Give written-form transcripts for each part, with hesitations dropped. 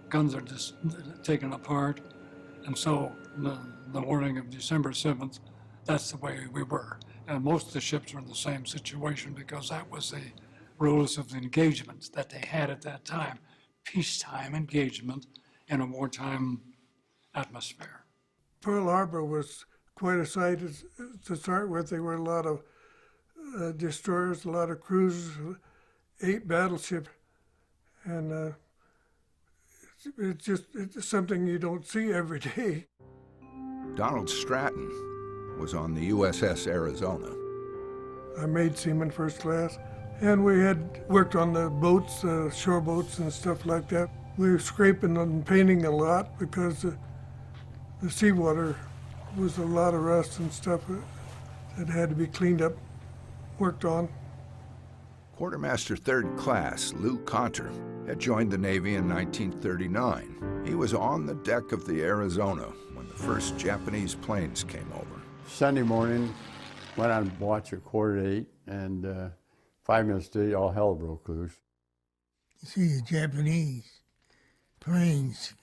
Guns are just taken apart. And so the morning of December 7th, that's the way we were. And most of the ships were in the same situation because that was the rules of the engagement that they had at that time. Peacetime engagement in a wartime atmosphere. Pearl Harbor was quite a sight to start with. There were a lot of destroyers, a lot of cruisers, 8 battleships, and it's something you don't see every day. Donald Stratton was on the USS Arizona. I made seaman first class, and we had worked on the boats, shore boats and stuff like that. We were scraping and painting a lot because the seawater was a lot of rust and stuff that had to be cleaned up, worked on. Quartermaster Third Class Lou Conter had joined the Navy in 1939. He was on the deck of the Arizona when the first Japanese planes came over. Sunday morning, went on watch at 7:45, and 5 minutes to 8, all hell broke loose. You see the Japanese planes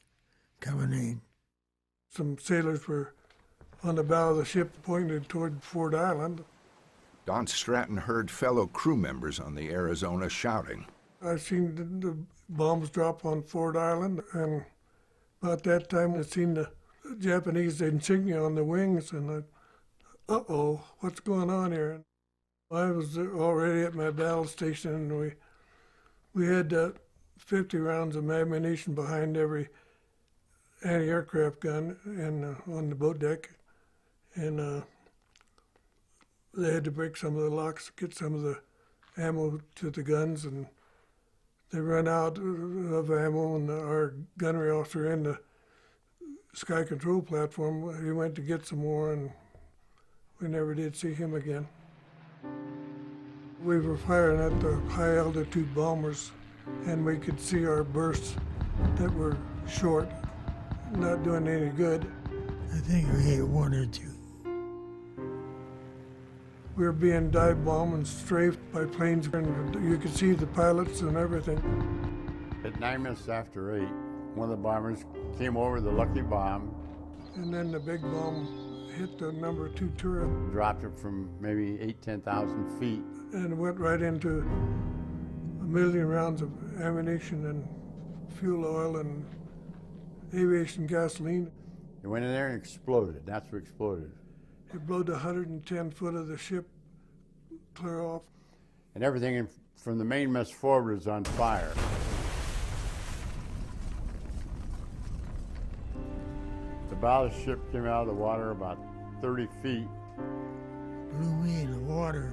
coming in. Some sailors were on the bow of the ship pointed toward Ford Island. Don Stratton heard fellow crew members on the Arizona shouting. I seen the bombs drop on Ford Island, and about that time I seen the Japanese insignia on the wings, and uh-oh, what's going on here? I was already at my battle station, and we had 50 rounds of ammunition behind every anti-aircraft gun and on the boat deck, and they had to break some of the locks, get some of the ammo to the guns, and they ran out of ammo, and our gunnery officer in the Sky Control platform, he went to get some more, and we never did see him again. We were firing at the high altitude bombers, and we could see our bursts that were short, not doing any good. I think we hit 1 or 2. We were being dive bombed and strafed by planes, and you could see the pilots and everything. At 9 minutes after 8, one of the bombers came over the Lucky Bomb. And then the big bomb hit the number 2 turret. Dropped it from maybe 10,000 feet. And went right into 1,000,000 rounds of ammunition and fuel oil and aviation gasoline. It went in there and exploded. That's what exploded. It blew 110 foot of the ship clear off. And everything from the mainmast forward was on fire. The bow of the ship came out of the water about 30 feet. Blew me in the water.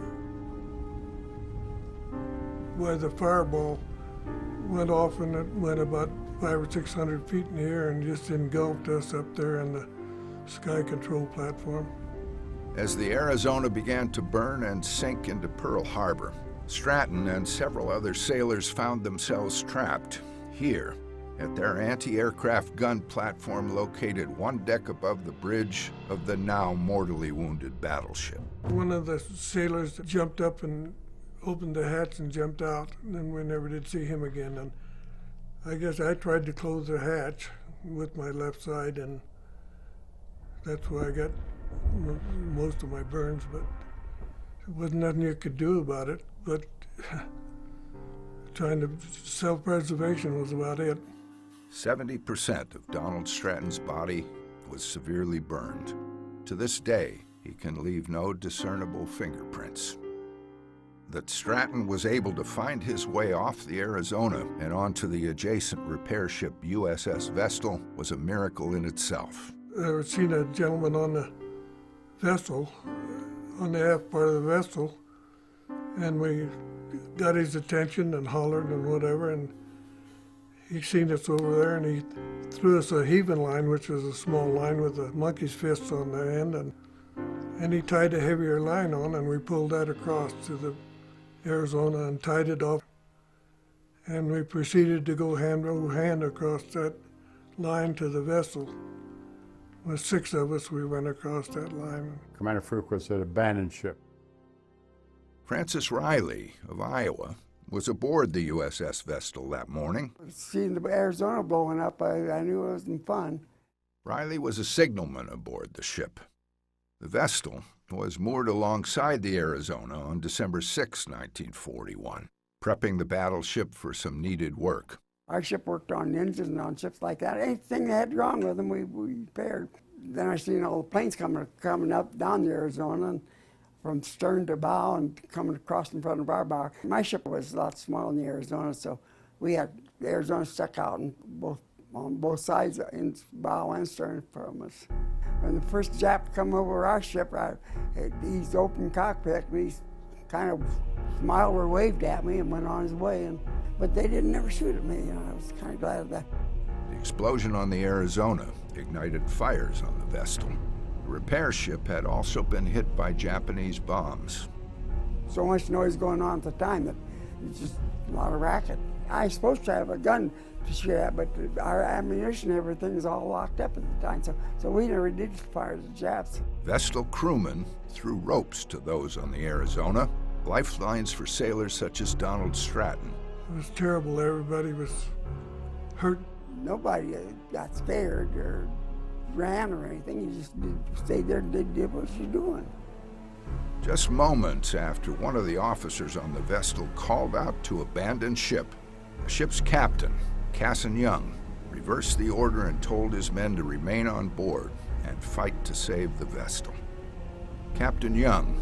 Where the fireball went off, and it went about 500 or 600 feet in the air and just engulfed us up there in the Sky Control platform. As the Arizona began to burn and sink into Pearl Harbor, Stratton and several other sailors found themselves trapped here at their anti-aircraft gun platform located 1 deck above the bridge of the now mortally wounded battleship. One of the sailors jumped up and opened the hatch and jumped out, and then we never did see him again. And I guess I tried to close the hatch with my left side, and that's where I got most of my burns, but there wasn't nothing you could do about it, but trying to, self-preservation was about it. 70% of Donald Stratton's body was severely burned. To this day, he can leave no discernible fingerprints. That Stratton was able to find his way off the Arizona and onto the adjacent repair ship USS Vestal was a miracle in itself. I seen a gentleman on the Vestal, on the aft part of the Vestal, and we got his attention and hollered and whatever, and he seen us over there, and he threw us a heaving line, which was a small line with a monkey's fist on the end, and he tied a heavier line on, and we pulled that across to the Arizona and tied it off, and we proceeded to go hand over hand across that line to the Vestal. With 6 of us, we went across that line. Commander Fruquist said abandon ship. Francis Riley of Iowa was aboard the USS Vestal that morning. Seeing the Arizona blowing up, I knew it wasn't fun. Riley was a signalman aboard the ship. The Vestal was moored alongside the Arizona on December 6, 1941, prepping the battleship for some needed work. Our ship worked on engines and on ships like that. Anything that had wrong with them, we repaired. Then I seen all the planes coming up down the Arizona, and from stern to bow and coming across in front of our bow. My ship was a lot smaller than the Arizona, so we had the Arizona stuck out on both sides, in bow and stern from us. When the first Jap come over our ship, he's open cockpit, and he kind of smiled or waved at me and went on his way. But they didn't ever shoot at me. I was kind of glad of that. The explosion on the Arizona ignited fires on the Vestal. The repair ship had also been hit by Japanese bombs. So much noise going on at the time that it's just a lot of racket. I was supposed to have a gun to shoot at, but our ammunition and everything was all locked up at the time, so we never did fire at the Japs. Vestal crewmen threw ropes to those on the Arizona, lifelines for sailors such as Donald Stratton. It was terrible. Everybody was hurt. Nobody got scared or ran or anything. You just stayed there and did what you're doing. Just moments after one of the officers on the Vestal called out to abandon ship, the ship's captain, Casson Young, reversed the order and told his men to remain on board and fight to save the Vestal. Captain Young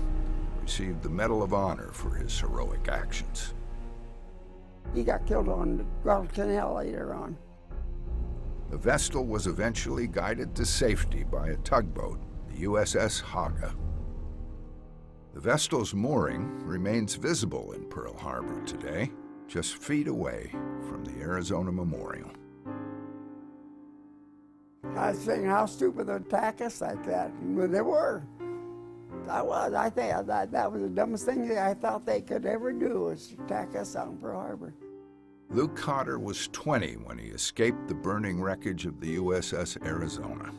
received the Medal of Honor for his heroic actions. He got killed on Guadalcanal later on. The Vestal was eventually guided to safety by a tugboat, the USS Haga. The Vestal's mooring remains visible in Pearl Harbor today, just feet away from the Arizona Memorial. I was saying how stupid they'd attack us like that. Well, they were. I think that was the dumbest thing that I thought they could ever do, was attack us out in Pearl Harbor. Luke Cotter was 20 when he escaped the burning wreckage of the USS Arizona.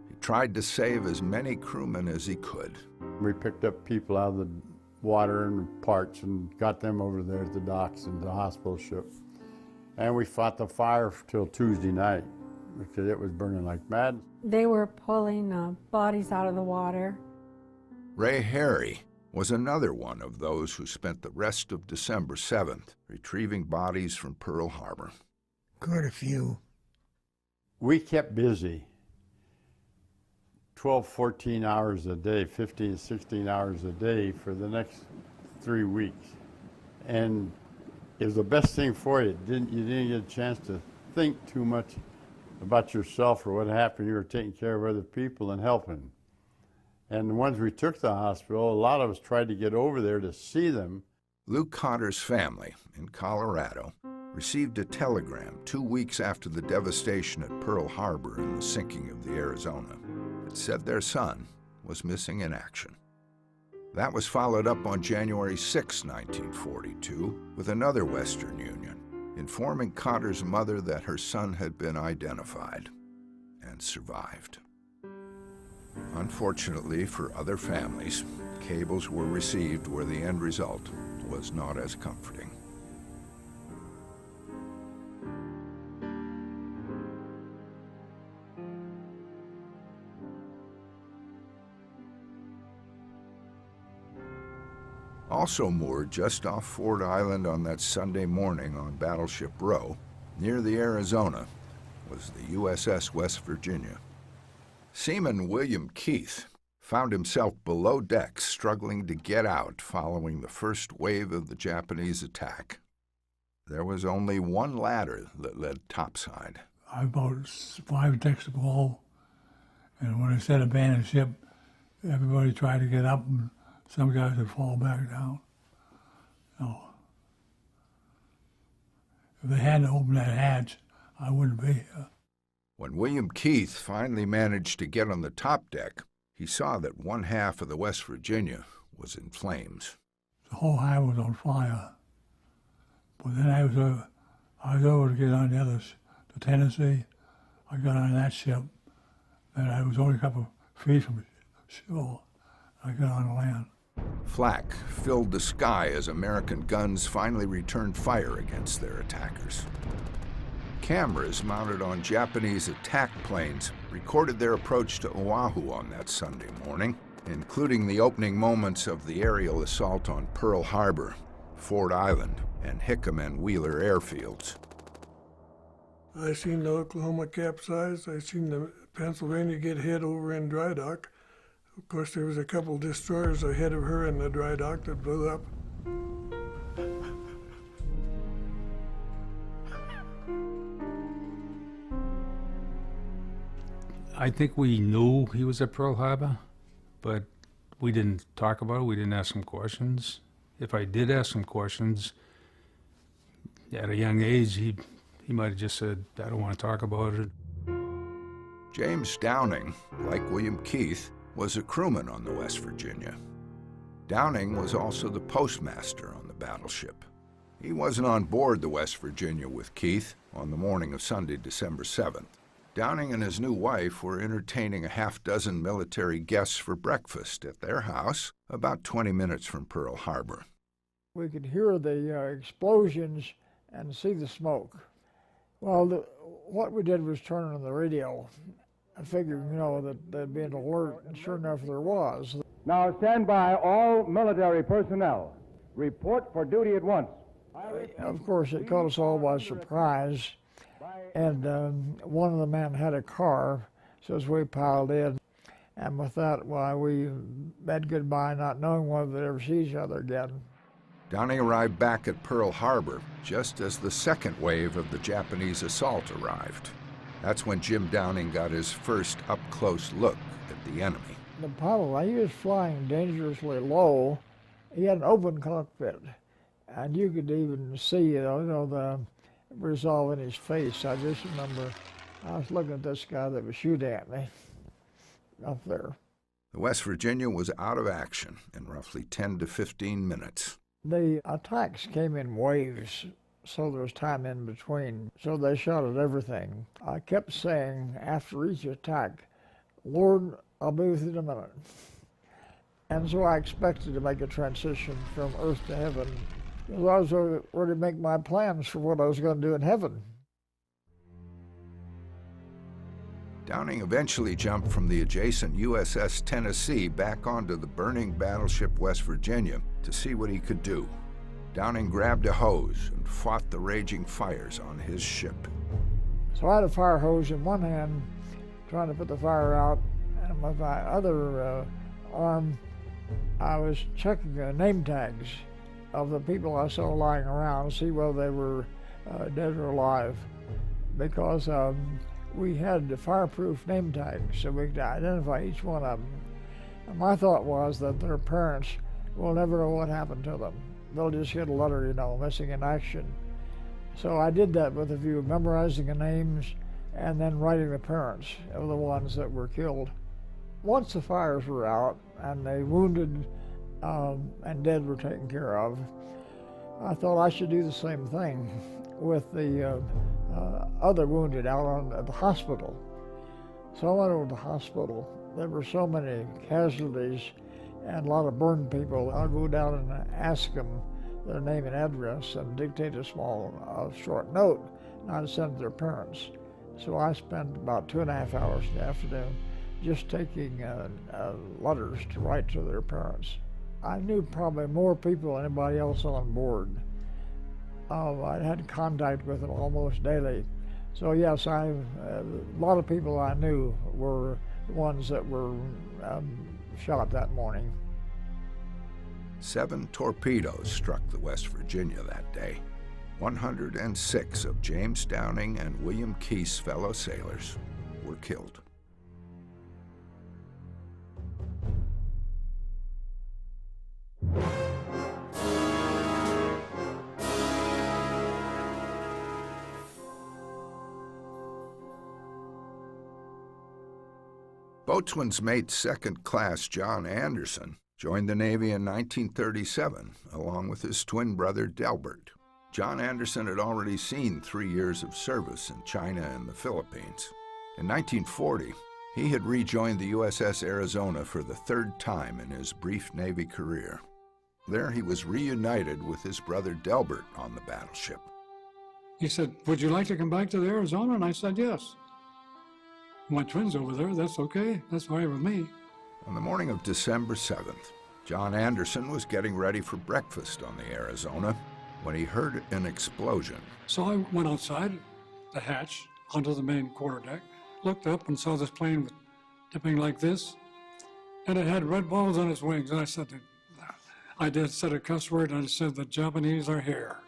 He tried to save as many crewmen as he could. We picked up people out of the water and parts and got them over there at the docks and the hospital ship. And we fought the fire till Tuesday night because it was burning like mad. They were pulling bodies out of the water. Ray Harry was another one of those who spent the rest of December 7th retrieving bodies from Pearl Harbor. Quite a few. We kept busy 12, 14 hours a day, 15, 16 hours a day for the next 3 weeks. And it was the best thing for you. You didn't get a chance to think too much about yourself or what happened. You were taking care of other people and helping. And the ones we took to the hospital, a lot of us tried to get over there to see them. Luke Cotter's family in Colorado received a telegram 2 weeks after the devastation at Pearl Harbor and the sinking of the Arizona. It said their son was missing in action. That was followed up on January 6, 1942, with another Western Union, informing Cotter's mother that her son had been identified and survived. Unfortunately for other families, cables were received where the end result was not as comforting. Also moored just off Ford Island on that Sunday morning on Battleship Row, near the Arizona, was the USS West Virginia. Seaman William Keith found himself below deck struggling to get out following the first wave of the Japanese attack. There was only one ladder that led topside. About 5 decks to go, and when I said abandon ship, everybody tried to get up, and some guys would fall back down. So, if they hadn't opened that hatch, I wouldn't be here. When William Keith finally managed to get on the top deck, he saw that one half of the West Virginia was in flames. The whole highway was on fire. But then I was over to get on the Tennessee. I got on that ship, and I was only a couple of feet from shore. I got on land. Flak filled the sky as American guns finally returned fire against their attackers. Cameras mounted on Japanese attack planes recorded their approach to Oahu on that Sunday morning, including the opening moments of the aerial assault on Pearl Harbor, Ford Island, and Hickam and Wheeler airfields. I seen the Oklahoma capsize. I seen the Pennsylvania get hit over in dry dock. Of course, there was a couple destroyers ahead of her in the dry dock that blew up. I think we knew he was at Pearl Harbor, but we didn't talk about it. We didn't ask him questions. If I did ask him questions, at a young age, he might have just said, I don't want to talk about it. James Downing, like William Keith, was a crewman on the West Virginia. Downing was also the postmaster on the battleship. He wasn't on board the West Virginia with Keith on the morning of Sunday, December 7th. Downing and his new wife were entertaining a half-dozen military guests for breakfast at their house about 20 minutes from Pearl Harbor. We could hear the explosions and see the smoke. Well, what we did was turn on the radio. I figured, that there'd be an alert, and sure enough there was. Now stand by, all military personnel. Report for duty at once. Of course, it caught us all by surprise. And one of the men had a car, so as we piled in. And with that, we bid goodbye, not knowing whether we'd ever see each other again. Downing arrived back at Pearl Harbor just as the second wave of the Japanese assault arrived. That's when Jim Downing got his first up-close look at the enemy. The pilot, he was flying dangerously low. He had an open cockpit, and you could even see, the resolve in his face. I just remember I was looking at this guy that was shooting at me up there. The West Virginia was out of action in roughly 10 to 15 minutes. The attacks came in waves, so there was time in between. So they shot at everything. I kept saying after each attack, Lord, I'll be with you in a minute. And so I expected to make a transition from earth to heaven. I was ready to make my plans for what I was going to do in heaven. Downing eventually jumped from the adjacent USS Tennessee back onto the burning battleship West Virginia to see what he could do. Downing grabbed a hose and fought the raging fires on his ship. So I had a fire hose in one hand, trying to put the fire out, and with my other arm, I was checking the name tags of the people I saw lying around, see whether they were dead or alive, because we had the fireproof name tags, so we could identify each one of them. And my thought was that their parents will never know what happened to them. They'll just get a letter, missing in action. So I did that with a view of memorizing the names and then writing the parents of the ones that were killed. Once the fires were out and the wounded and dead were taken care of, I thought I should do the same thing with the other wounded out at the hospital. So I went over to the hospital. There were so many casualties and a lot of burned people. I'll go down and ask them their name and address and dictate a small, short note, and I'd send it to their parents. So I spent about 2.5 hours in the afternoon just taking letters to write to their parents. I knew probably more people than anybody else on board. I had contact with them almost daily. So yes, a lot of people I knew were the ones that were shot that morning. 7 torpedoes struck the West Virginia that day. 106 of James Downing and William Keith's fellow sailors were killed. Boatswain's mate second class John Anderson joined the Navy in 1937, along with his twin brother Delbert. John Anderson had already seen 3 years of service in China and the Philippines. In 1940, He had rejoined the USS Arizona for the third time in his brief Navy career. There he was reunited with his brother Delbert on the battleship. He said, "Would you like to come back to the Arizona?" And I said, "Yes." My twins over there, that's okay. That's all right with me. On the morning of December 7th, John Anderson was getting ready for breakfast on the Arizona when he heard an explosion. So I went outside the hatch onto the main quarterdeck, looked up and saw this plane dipping like this, and it had red balls on its wings. And I said, I did said a cuss word, and I said, "The Japanese are here.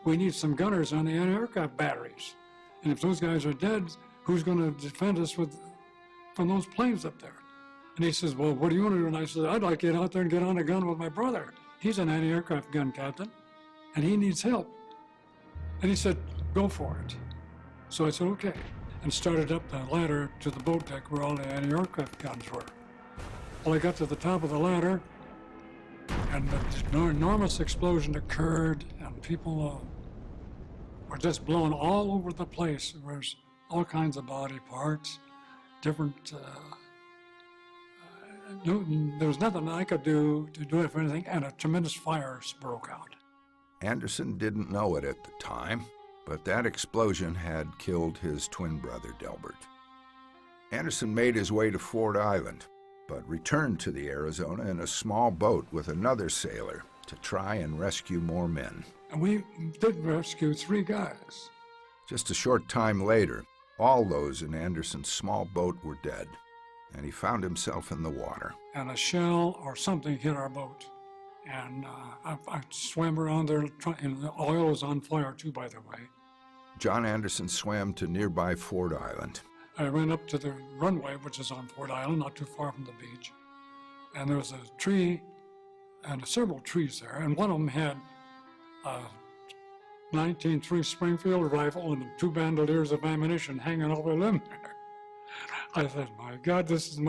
We need some gunners on the anti-aircraft batteries. And if those guys are dead, who's going to defend us from those planes up there?" And he says, "Well, what do you want to do?" And I said, "I'd like to get out there and get on a gun with my brother. He's an anti-aircraft gun captain, and he needs help." And he said, "Go for it." So I said, "Okay," and started up the ladder to the boat deck where all the anti-aircraft guns were. Well, I got to the top of the ladder, and an enormous explosion occurred, and people were just blown all over the place. There was all kinds of body parts, different. There was nothing I could do to do it for anything, and a tremendous fire broke out. Anderson didn't know it at the time, but that explosion had killed his twin brother Delbert. Anderson made his way to Ford Island, but returned to the Arizona in a small boat with another sailor to try and rescue more men. And we did rescue 3 guys. Just a short time later, all those in Anderson's small boat were dead, and he found himself in the water. And a shell or something hit our boat. And I swam around there, and the oil was on fire too, by the way. John Anderson swam to nearby Ford Island. I ran up to the runway, which is on Ford Island, not too far from the beach. And there was a tree, and several trees there, and one of them had a 19.3 Springfield rifle and 2 bandoliers of ammunition hanging over the limb there. I thought, my God, this is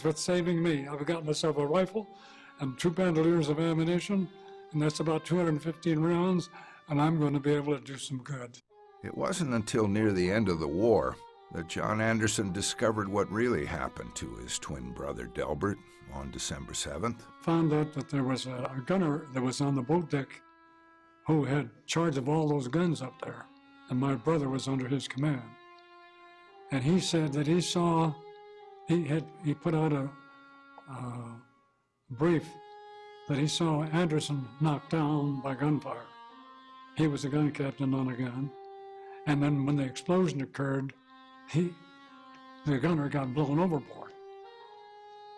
what's saving me. I've got myself a rifle and 2 bandoliers of ammunition, and that's about 215 rounds, and I'm going to be able to do some good. It wasn't until near the end of the war that John Anderson discovered what really happened to his twin brother Delbert on December 7th. Found out that there was a gunner that was on the boat deck who had charge of all those guns up there, and my brother was under his command. And he said that he saw, he put out a brief that he saw Anderson knocked down by gunfire. He was a gun captain on a gun. And then when the explosion occurred, the gunner got blown overboard.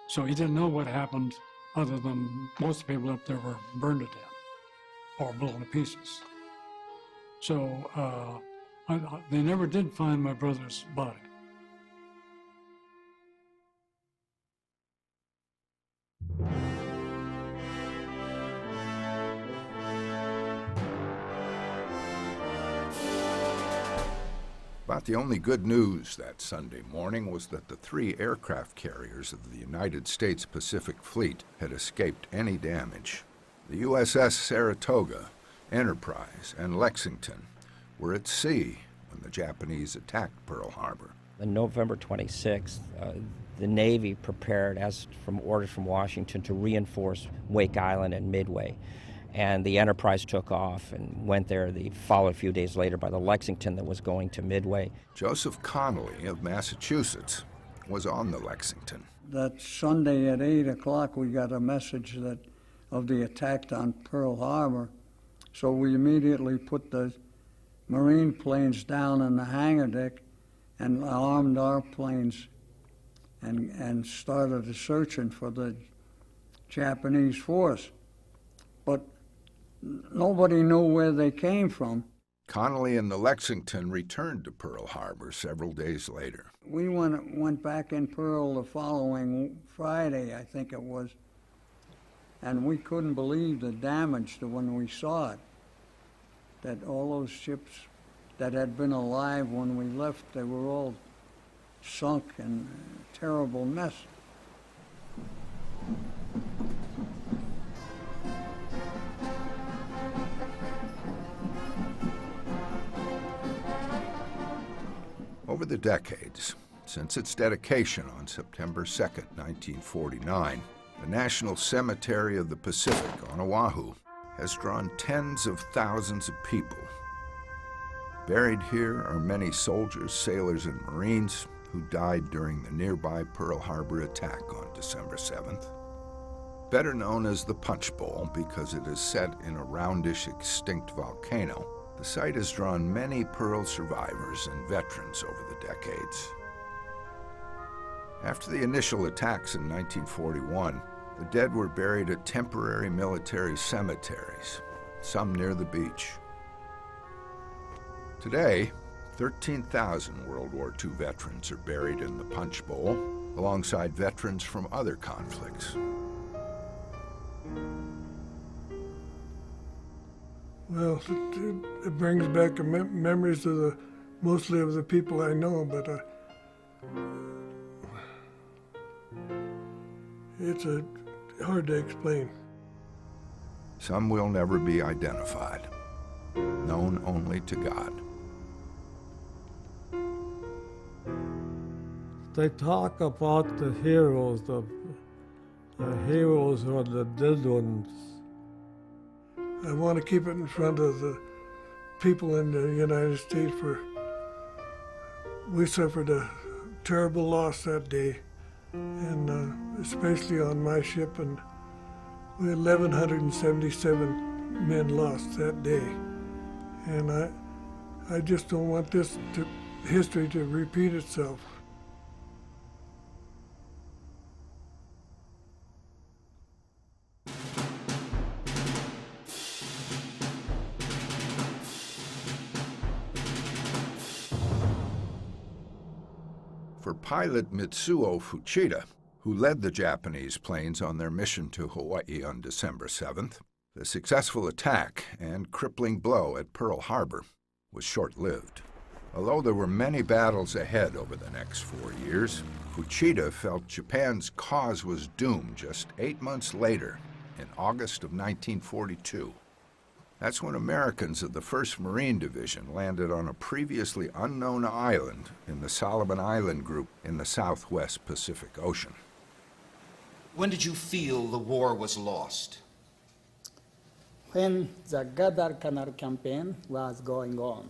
So he didn't know what happened, other than most people up there were burned to death or blown to pieces. So they never did find my brother's body. About the only good news that Sunday morning was that the 3 aircraft carriers of the United States Pacific Fleet had escaped any damage. The USS Saratoga, Enterprise, and Lexington were at sea when the Japanese attacked Pearl Harbor. On November 26th, the Navy prepared, as from orders from Washington, to reinforce Wake Island and Midway. And the Enterprise took off and went there. Followed a few days later by the Lexington that was going to Midway. Joseph Connolly of Massachusetts was on the Lexington. That Sunday at 8 o'clock, we got a message of the attack on Pearl Harbor. So we immediately put the Marine planes down in the hangar deck and armed our planes and started searching for the Japanese force. But nobody knew where they came from. Connolly and the Lexington returned to Pearl Harbor several days later. We went back in Pearl the following Friday, I think it was, and we couldn't believe the damage when we saw it, that all those ships that had been alive when we left, they were all sunk in a terrible mess. Over the decades, Since its dedication on September 2, 1949, the National Cemetery of the Pacific on Oahu has drawn tens of thousands of people. Buried here are many soldiers, sailors, and Marines who died during the nearby Pearl Harbor attack on December 7th. Better known as the Punch Bowl because it is set in a roundish extinct volcano, the site has drawn many Pearl survivors and veterans over the decades. After the initial attacks in 1941, the dead were buried at temporary military cemeteries, some near the beach. Today, 13,000 World War II veterans are buried in the Punch Bowl, alongside veterans from other conflicts. Well, it brings back memories of mostly of the people I know, but it's hard to explain. Some will never be identified, known only to God. They talk about the heroes, the heroes or the dead ones. I want to keep it in front of the people in the United States where we suffered a terrible loss that day, and especially on my ship, and we had 1,177 men lost that day. And I just don't want this history to repeat itself. For pilot Mitsuo Fuchida, who led the Japanese planes on their mission to Hawaii on December 7th, the successful attack and crippling blow at Pearl Harbor was short-lived. Although there were many battles ahead over the next 4 years, Fuchida felt Japan's cause was doomed just 8 months later, in August of 1942. That's when Americans of the 1st Marine Division landed on a previously unknown island in the Solomon Island Group in the southwest Pacific Ocean. When did you feel the war was lost? When the Guadalcanal campaign was going on.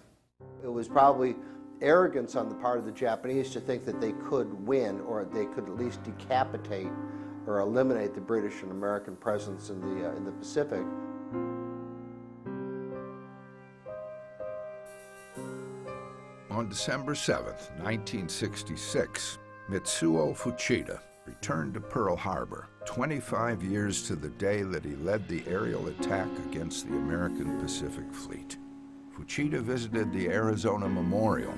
It was probably arrogance on the part of the Japanese to think that they could win, or they could at least decapitate or eliminate the British and American presence in the Pacific. On December 7th, 1966, Mitsuo Fuchida returned to Pearl Harbor, 25 years to the day that he led the aerial attack against the American Pacific Fleet. Fuchida visited the Arizona Memorial,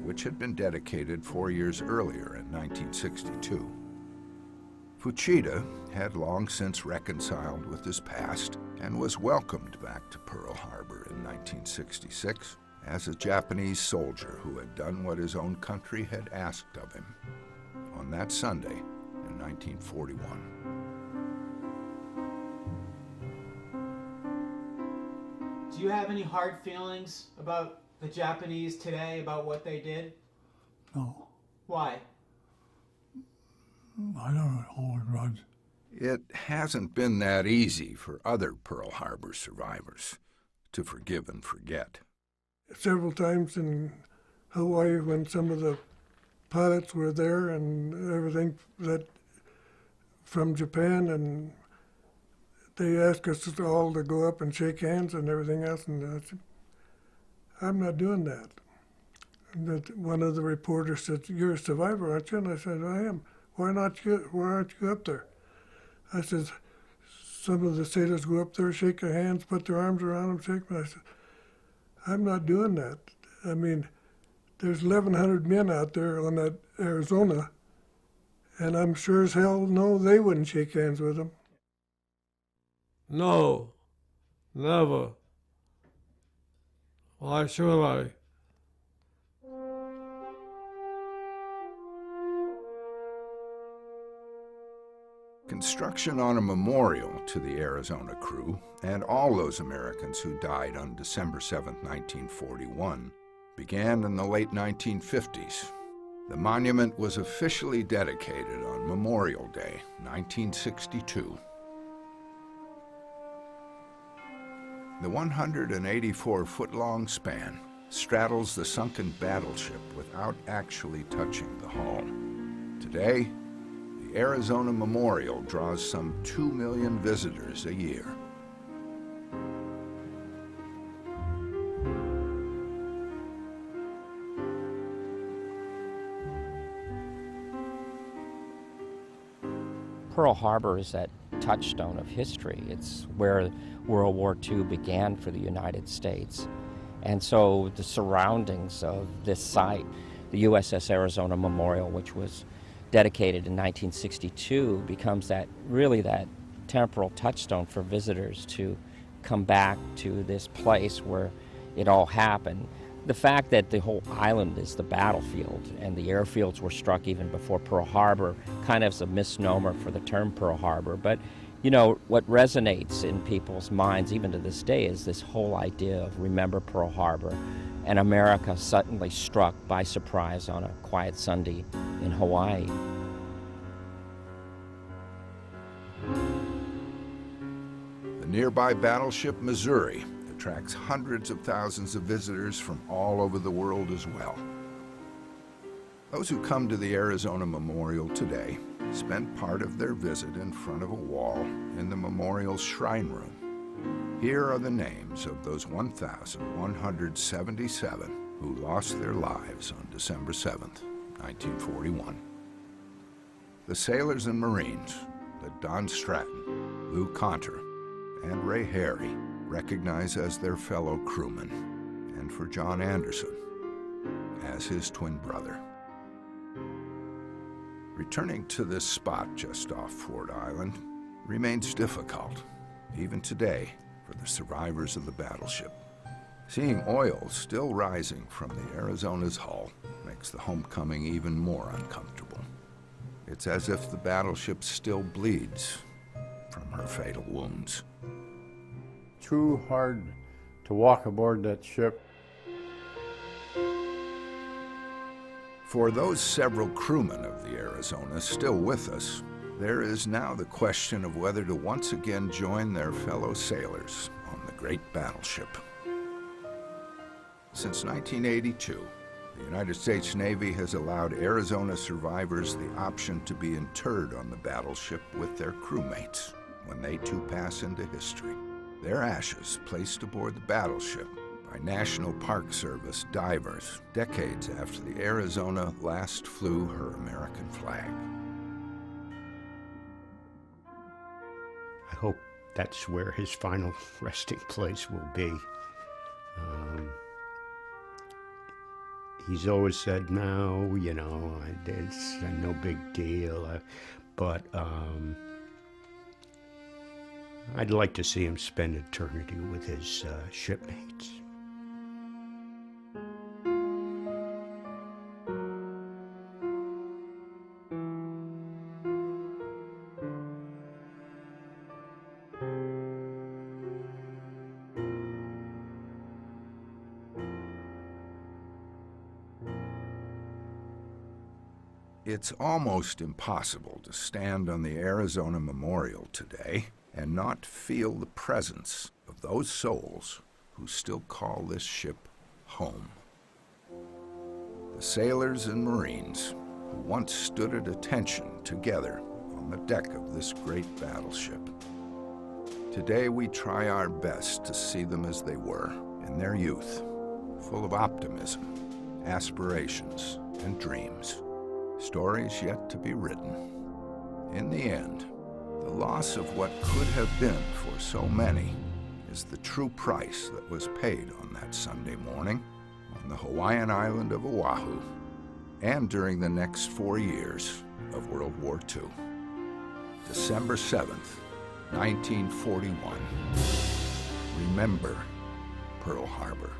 which had been dedicated 4 years earlier in 1962. Fuchida had long since reconciled with his past and was welcomed back to Pearl Harbor in 1966 as a Japanese soldier who had done what his own country had asked of him on that Sunday in 1941. Do you have any hard feelings about the Japanese today, about what they did? No, Why? I don't hold a grudge. It hasn't been that easy for other Pearl Harbor survivors to forgive and forget. Several times in Hawaii when some of the pilots were there and everything that from Japan, and they asked us all to go up and shake hands and everything else, and I said, I'm not doing that. And that one of the reporters said, "You're a survivor, aren't you?" And I said, "I am. Why aren't you up there?" I said, "Some of the sailors go up there, shake their hands, put their arms around them, shake them." I said, "I'm not doing that. I mean, there's 1,100 men out there on that Arizona, and I'm sure as hell no, they wouldn't shake hands with them." No, never. Why should I? Construction on a memorial to the Arizona crew and all those Americans who died on December 7, 1941, began in the late 1950s. The monument was officially dedicated on Memorial Day, 1962. The 184-foot-long span straddles the sunken battleship without actually touching the hull. Today, the Arizona Memorial draws some 2 million visitors a year. Pearl Harbor is that touchstone of history. It's where World War II began for the United States. And so the surroundings of this site, the USS Arizona Memorial, which was dedicated in 1962, becomes that temporal touchstone for visitors to come back to this place where it all happened. The fact that the whole island is the battlefield and the airfields were struck even before Pearl Harbor kind of is a misnomer for the term Pearl Harbor. But, you know, what resonates in people's minds even to this day is this whole idea of remember Pearl Harbor and America suddenly struck by surprise on a quiet Sunday in Hawaii. The nearby battleship Missouri attracts hundreds of thousands of visitors from all over the world as well. Those who come to the Arizona Memorial today spend part of their visit in front of a wall in the memorial's shrine room. Here are the names of those 1,177 who lost their lives on December 7th, 1941. The sailors and Marines that Don Stratton, Lou Conter, and Ray Harry recognize as their fellow crewmen, and for John Anderson as his twin brother. Returning to this spot just off Ford Island remains difficult, even today, for the survivors of the battleship. Seeing oil still rising from the Arizona's hull makes the homecoming even more uncomfortable. It's as if the battleship still bleeds from her fatal wounds. Too hard to walk aboard that ship. For those several crewmen of the Arizona still with us, there is now the question of whether to once again join their fellow sailors on the great battleship. Since 1982, the United States Navy has allowed Arizona survivors the option to be interred on the battleship with their crewmates when they too pass into history. Their ashes placed aboard the battleship by National Park Service divers decades after the Arizona last flew her American flag. I hope that's where his final resting place will be. He's always said, no, you know, it's no big deal, but I'd like to see him spend eternity with his shipmates. It's almost impossible to stand on the Arizona Memorial today and not feel the presence of those souls who still call this ship home. The sailors and Marines who once stood at attention together on the deck of this great battleship. Today we try our best to see them as they were in their youth, full of optimism, aspirations, and dreams. Stories yet to be written. In the end, the loss of what could have been for so many is the true price that was paid on that Sunday morning on the Hawaiian island of Oahu and during the next 4 years of World War II. December 7th, 1941. Remember Pearl Harbor.